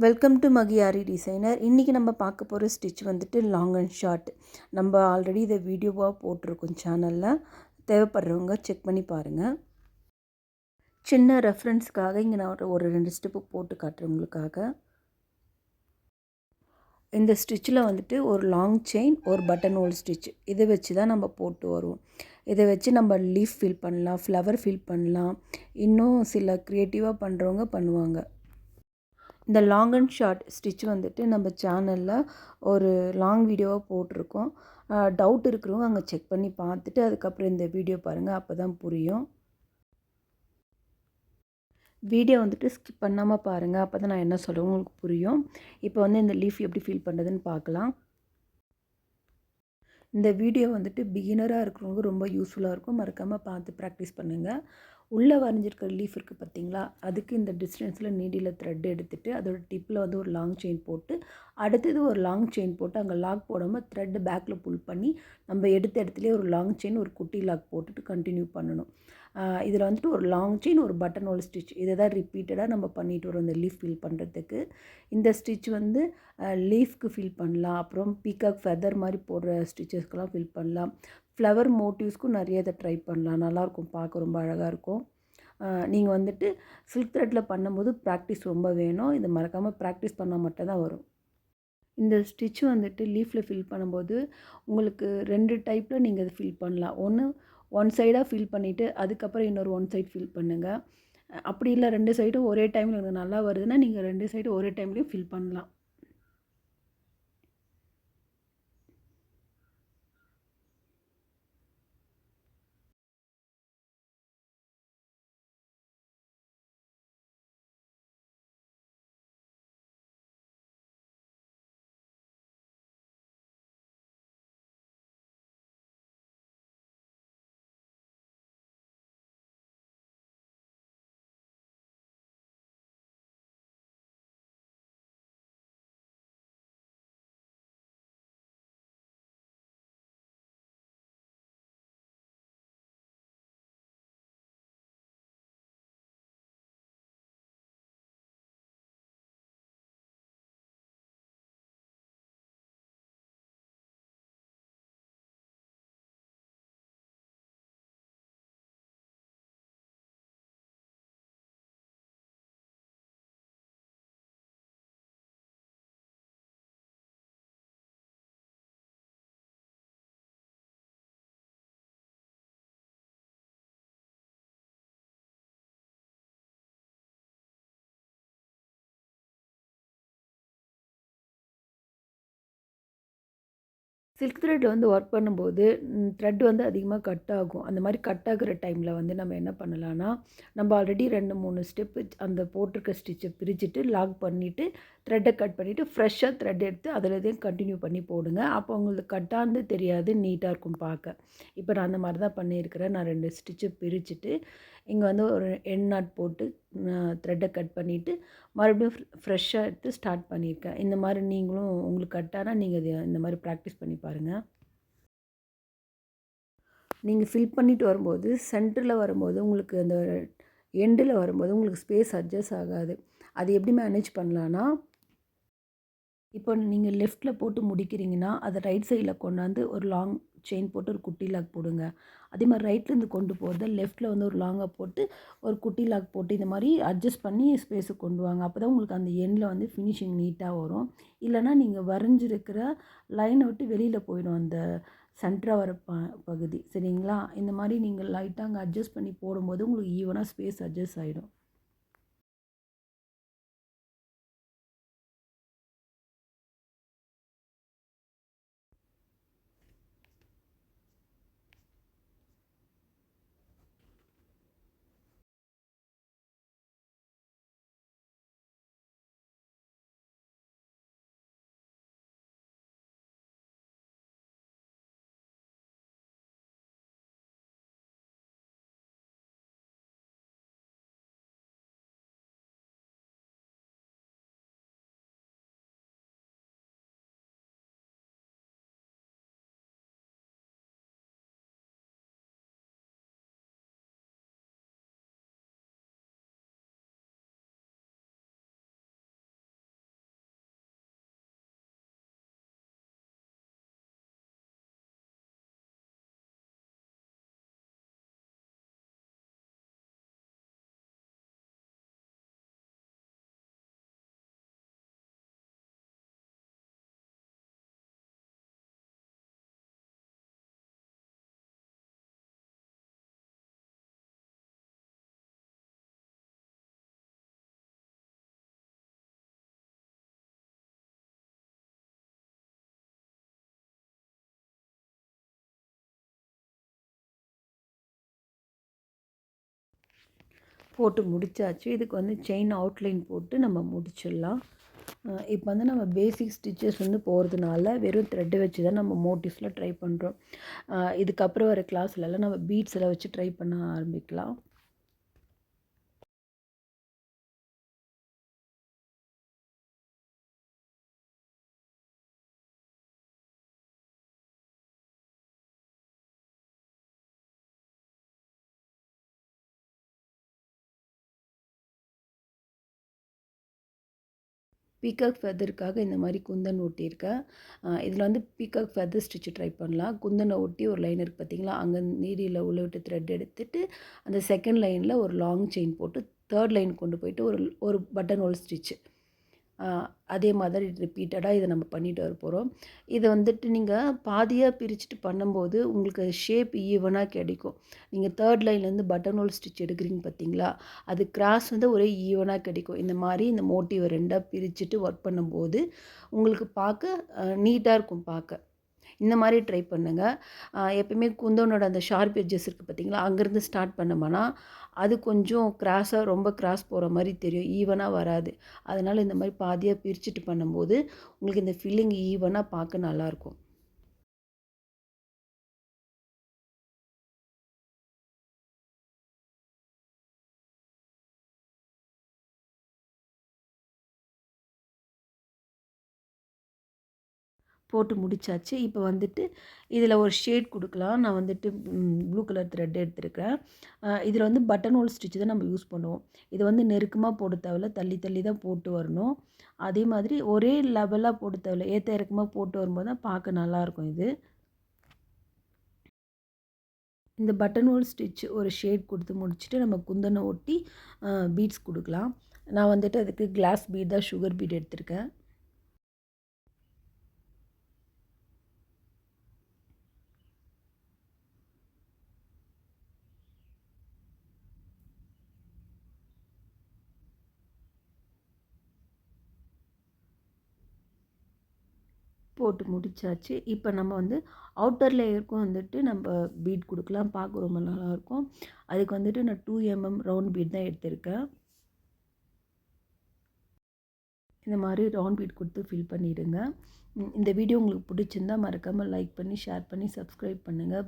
Welcome to மகியாரி designer. இன்றைக்கி நம்ம பார்க்க போகிற ஸ்டிச் வந்துட்டு லாங் அண்ட் ஷார்ட். நம்ம ஆல்ரெடி இதை வீடியோவாக போட்டிருக்கோம் சேனலில். தேவைப்படுறவங்க செக் பண்ணி பாருங்கள். சின்ன ரெஃபரன்ஸ்க்காக இங்கே நான் ஒரு 2 ஸ்டெப்பு போட்டு காட்டுறவங்களுக்காக. இந்த ஸ்டிச்சில் வந்துட்டு ஒரு லாங் செயின், ஒரு பட்டன் ஹோல் ஸ்டிச், இதை வச்சு தான் நம்ம போட்டு வருவோம். இதை வச்சு நம்ம லீஃப் ஃபில் பண்ணலாம், ஃப்ளவர் ஃபில் பண்ணலாம், இன்னும் சில க்ரியேட்டிவாக பண்ணுறவங்க பண்ணுவாங்க. இந்த லாங் அண்ட் ஷார்ட் ஸ்டிச் வந்துட்டு நம்ம சேனலில் ஒரு லாங் வீடியோவாக போட்டிருக்கோம். டவுட் இருக்கிறவங்க அங்கே செக் பண்ணி பார்த்துட்டு அதுக்கப்புறம் இந்த வீடியோ பாருங்கள், அப்போ தான் புரியும். வீடியோ வந்துட்டு ஸ்கிப் பண்ணாமல் பாருங்கள், அப்போ தான் நான் என்ன சொல்லுவேன் உங்களுக்கு புரியும். இப்போ வந்து இந்த லீஃப் எப்படி ஃபீல் பண்ணுறதுன்னு பார்க்கலாம். இந்த வீடியோ வந்துட்டு பிகினராக இருக்கிறவங்க ரொம்ப யூஸ்ஃபுல்லாக இருக்கும். மறக்காமல் பார்த்து ப்ராக்டிஸ் பண்ணுங்கள். உள்ளே வரைஞ்சிருக்கிற லீஃப் இருக்குது பார்த்தீங்களா, அதுக்கு இந்த டிஸ்டன்ஸில் நீடியில் த்ரெட் எடுத்துகிட்டு அதோட டிப்பில் வந்து ஒரு லாங் செயின் போட்டு, அடுத்தது ஒரு லாங் செயின் போட்டு அங்கே லாக் போடாமல் த்ரெட்டு பேக்கில் புல் பண்ணி நம்ம எடுத்த இடத்துலேயே ஒரு லாங் செயின் ஒரு குட்டி லாக் போட்டுட்டு கண்டினியூ பண்ணணும். இதில் வந்துட்டு ஒரு லாங் செயின், ஒரு பட்டன் ஹோல் ஸ்டிச், இதை தான் ரிப்பீட்டடாக நம்ம பண்ணிட்டு வரோம் இந்த லீஃப் ஃபில் பண்ணுறதுக்கு. இந்த ஸ்டிச் வந்து லீஃப்க்கு ஃபில் பண்ணலாம், அப்புறம் பீகாக் ஃபெதர் மாதிரி போடுற ஸ்டிச்சஸ்க்கெலாம் ஃபில் பண்ணலாம், ஃப்ளவர் மோட்டிவ்ஸ்க்கும் நிறைய இதை ட்ரை பண்ணலாம். நல்லாயிருக்கும், பார்க்க ரொம்ப அழகாக இருக்கும். நீங்கள் வந்துட்டு சில்க் த்ரெட்டில் பண்ணும்போது ப்ராக்டிஸ் ரொம்ப வேணும். இதை மறக்காமல் ப்ராக்டிஸ் பண்ணால் மட்டும்தான் வரும். இந்த ஸ்டிச் வந்துட்டு லீஃப்பில் ஃபில் பண்ணும்போது உங்களுக்கு 2 டைப்பில் நீங்கள் இதை ஃபில் பண்ணலாம். ஒன்று ஒன் சைடாக ஃபில் பண்ணிவிட்டு அதுக்கப்புறம் இன்னொரு ஒன் சைட் ஃபில் பண்ணுங்கள். அப்படி இல்லை 2 சைடும் ஒரே டைமில் எனக்கு நல்லா வருதுன்னா நீங்கள் 2 சைடும் ஒரே டைம்லேயும் ஃபில் பண்ணலாம். சில்க் த்ரெட் வந்து ஒர்க் பண்ணும்போது த்ரெட் வந்து அதிகமாக கட் ஆகும். அந்த மாதிரி கட் ஆகுற டைமில் வந்து நம்ம என்ன பண்ணலான்னா, நம்ம ஆல்ரெடி 2, 3 ஸ்டெப்பு அந்த போட்டிருக்க ஸ்டிச்சை பிரிச்சுட்டு லாக் பண்ணிவிட்டு த்ரெட்டை கட் பண்ணிவிட்டு ஃப்ரெஷ்ஷாக த்ரெட் எடுத்து அதில் கண்டினியூ பண்ணி போடுங்க. அப்போ உங்களுக்கு கட்டானது தெரியாது, நீட்டாக இருக்கும் பார்க்க. இப்போ நான் அந்த மாதிரி தான் பண்ணியிருக்கிறேன். நான் 2 ஸ்டிச்சை பிரிச்சுட்டு இங்கே வந்து ஒரு எண்ட் நாட் போட்டு த்ரெட்டை கட் பண்ணிவிட்டு மறுபடியும் ஃப்ரெஷ்ஷாக எடுத்து ஸ்டார்ட் பண்ணியிருக்கேன். இந்த மாதிரி நீங்களும் உங்களுக்கு கட்டானா நீங்கள் இது இந்த மாதிரி ப்ராக்டிஸ் பண்ணி பாருங்கள். நீங்கள் ஃபில் பண்ணிட்டு வரும்போது சென்டரில் வரும்போது உங்களுக்கு அந்த எண்டில் வரும்போது உங்களுக்கு ஸ்பேஸ் அட்ஜஸ்ட் ஆகாது. அது எப்படி மேனேஜ் பண்ணலான்னா, இப்போ நீங்கள் லெஃப்ட்டில் போட்டு முடிக்கிறீங்கன்னா அதை ரைட் சைடில் கொண்டாந்து ஒரு லாங் செயின் போட்டு ஒரு குட்டி லாக் போடுங்க. அதே மாதிரி ரைட்லேருந்து கொண்டு போகிறத லெஃப்ட்டில் வந்து ஒரு லாங்காக போட்டு ஒரு குட்டி லாக் போட்டு இந்த மாதிரி அட்ஜஸ்ட் பண்ணி ஸ்பேஸை கொண்டு வாங்க. அப்போ தான் உங்களுக்கு அந்த எண்டில் வந்து ஃபினிஷிங் நீட்டாக வரும். இல்லைனா நீங்கள் வரைஞ்சிருக்கிற லைனை விட்டு வெளியில் போயிடும் அந்த சென்டராக வர பகுதி. சரிங்களா? இந்த மாதிரி நீங்கள் லைட்டாக அங்கே அட்ஜஸ்ட் பண்ணி போடும்போது உங்களுக்கு ஈவனாக ஸ்பேஸ் அட்ஜஸ்ட் ஆகிடும். போட்டு முடிச்சாச்சு. இதுக்கு வந்து செயின் அவுட்லைன் போட்டு நம்ம முடிச்சிடலாம். இப்போ வந்து நம்ம பேசிக் ஸ்டிச்சஸ் வந்து போகிறதுனால வெறும் த்ரெட்டு வச்சு தான் நம்ம மோட்டிவ்ஸில் ட்ரை பண்ணுறோம். இதுக்கப்புறம் வர கிளாஸ்லலாம் நம்ம பீட்ஸ் எல்லாம் வச்சு ட்ரை பண்ண ஆரம்பிக்கலாம். பீகாக் ஃபெதருக்காக இந்த மாதிரி குந்தன் ஒட்டியிருக்கேன். இதில் வந்து பீகாக் ஃபெதர் ஸ்டிச்சு ட்ரை பண்ணலாம். குந்தனை ஒட்டி ஒரு லைன் இருக்குது பார்த்தீங்களா, அங்கே நீடியில் உள்ள விட்டு த்ரெட் எடுத்துட்டு அந்த செகண்ட் லைனில் ஒரு லாங் செயின் போட்டு தேர்ட் லைன் கொண்டு போயிட்டு ஒரு ஒரு பட்டன் ஹோல் ஸ்டிச்சு. அதே மாதிரி ரிப்பீட்டடாக இதை நம்ம பண்ணிட்டு வர போகிறோம். இதை வந்துட்டு நீங்கள் பாதியாக பிரிச்சுட்டு பண்ணும்போது உங்களுக்கு ஷேப் ஈவனாக கிடைக்கும். நீங்கள் தேர்ட் லைன்லேருந்து பட்டன் ஹோல் ஸ்டிச் எடுக்கிறீங்க பார்த்தீங்களா, அது கிராஸ் வந்து ஒரே ஈவனாக கிடைக்கும். இந்த மாதிரி இந்த மோட்டிவை ரெண்டாக பிரிச்சுட்டு ஒர்க் பண்ணும்போது உங்களுக்கு பார்க்க நீட்டாக இருக்கும் பார்க்க. இந்த மாதிரி ட்ரை பண்ணுங்கள். எப்பயுமே குந்தனோட அந்த ஷார்ப் எட்ஜஸ் இருக்குது பார்த்தீங்களா, அங்கேருந்து ஸ்டார்ட் பண்ணோம்னா அது கொஞ்சம் கிராஸாக ரொம்ப கிராஸ் போகிற மாதிரி தெரியும், ஈவனாக வராது. அதனால் இந்த மாதிரி பாதியாக பிரிச்சுட்டு பண்ணும்போது உங்களுக்கு இந்த ஃபில்லிங் ஈவனாக பார்க்க நல்லாயிருக்கும். போட்டு முடிச்சாச்சு. இப்போ வந்துட்டு இதில் ஒரு ஷேட் கொடுக்கலாம். நான் வந்துட்டு ப்ளூ கலர் த்ரெட் எடுத்துருக்கேன். இதில் வந்து பட்டன் ஹோல் ஸ்டிச் தான் நம்ம யூஸ் பண்ணுவோம். இது வந்து நெருக்கமாக போட தேவையில்ல, தள்ளி தள்ளி தான் போட்டு வரணும். அதே மாதிரி ஒரே லெவலாக போட தேவையில்ல, ஏற்ற இறக்கமாக போட்டு வரும்போது தான் பார்க்க நல்லாயிருக்கும் இது. இந்த பட்டன் ஹோல் ஸ்டிச் ஒரு ஷேட் கொடுத்து முடிச்சுட்டு நம்ம குந்தனை ஒட்டி பீட்ஸ் கொடுக்கலாம். நான் வந்துட்டு அதுக்கு கிளாஸ் பீட் தான், சுகர் பீட் எடுத்திருக்கேன். போட்டு முடிச்சாச்சு. இப்போ நம்ம வந்து அவுட்டர் லேயருக்கும் வந்துட்டு நம்ம பீட் கொடுக்கலாம், பார்க்க ரொம்ப நல்லாயிருக்கும். அதுக்கு வந்துட்டு நான் 2 mm ரவுண்ட் பீட் தான் எடுத்திருக்கேன். இந்த மாதிரி ரவுண்ட் பீட் கொடுத்து ஃபில் பண்ணிவிடுங்க. இந்த வீடியோ உங்களுக்கு பிடிச்சிருந்தா மறக்காமல் லைக் பண்ணி, ஷேர் பண்ணி, சப்ஸ்கிரைப் பண்ணுங்கள்.